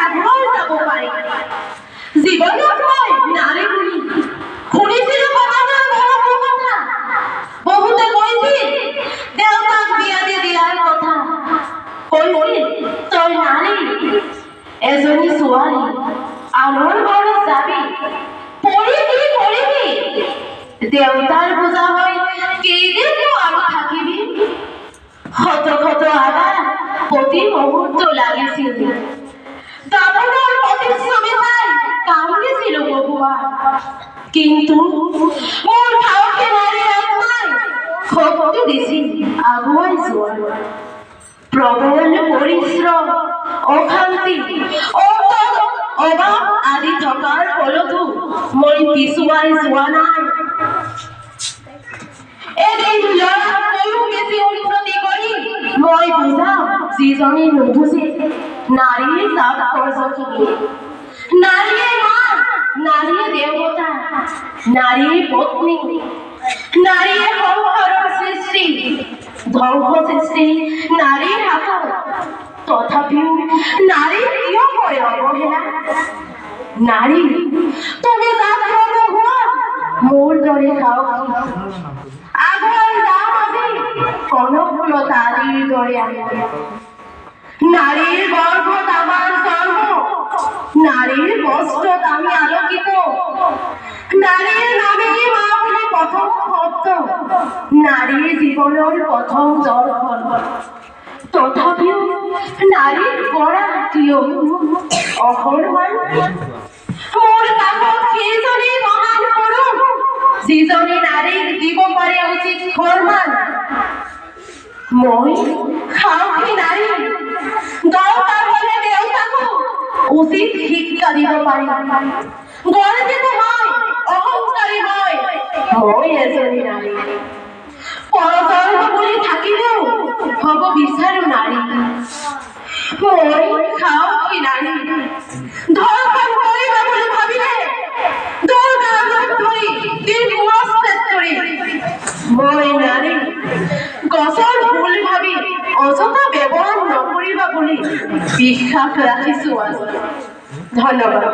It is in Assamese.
আগুৱাই যাব পাৰি জীৱনত মই নাৰী বুলি শুনিছিলো কথাবোৰ বহু কথা বহুতে কৈছিল দেউতাক বিয়া দিয়াৰ কথা কৈছিল তই নাৰী এজনী ছোৱালী আনৰ ঘৰত যাবি পঢ়িবি দেউতাৰ বোজা হৈ কেইদিননো আৰু থাকিবি শত শত আঘাত প্ৰতি মুহূৰ্ত লাগিছিল দাপোনৰ প্ৰতিচ্ছবি চাই কান্দিছিলো বহুবাৰ কিন্তু মোৰ সাহসী নাৰী আত্মাই শক্তি দিছিল আগুৱাই যোৱাৰ প্ৰবল পৰিশ্ৰম অশান্তি অভাৱ আদি থকাৰ ফলতো মই পিছুৱাই যোৱা নাই এদিন ল'ৰাতকৈও বেছি উন্নতি কৰি মই বুজাম যিজনী নুবুজে নাৰীৰ তাৎপৰ্যখিনি নাৰীয়ে মা নাৰীয়ে দেৱতা নাৰীয়ে পত্নী নাৰীয়ে সংসাৰৰ সৃষ্টি ধ্বংস সৃষ্টি নাৰীৰ হাতত তথাপিও নাৰী কিয় কৰে অৱহেলা নাৰী তুমি জাগ্ৰত হোৱা মোৰ দৰে সাহসী আগুৱাই যাম আজি কনকলতা আদিৰ দৰে আমি নাৰীৰ গৰ্ভত আমাৰ জন্ম নাৰীৰ বস্ত্ৰত আমি আলোকিত নাৰীৰ নামেই মা বুলি প্ৰথম শব্দ নাৰীৰ জীৱনৰ প্ৰথম দৰ্শন তথাপিও নাৰীৰ পৰা কিয় অসন্মান মোৰ কাষত সেইজনী মহান পুৰুষ যিজনী নাৰীক দিব পাৰে উচিত সন্মান মই সাহসী নাৰী দৰকাৰ হ'লে দেউতাকো উচিত শিক্ষা দিব পাৰিম গৰ্বিত মই অহংকাৰী মই এজনী নাৰী পৰজন্ম বুলি থাকিলেও হ'ব বিচাৰো নাৰী মই সাহসী নাৰী ধৰ্ষণ কৰিব বুলি ভাবিলে দুৰ্গাৰ ৰূপ ধৰি মই নাৰী গছৰ ফুল ভাবি অযথা ব্যৱহাৰ নকৰিবা বুলি বিশ্বাস ৰাখিছো আজি ধন্যবাদ।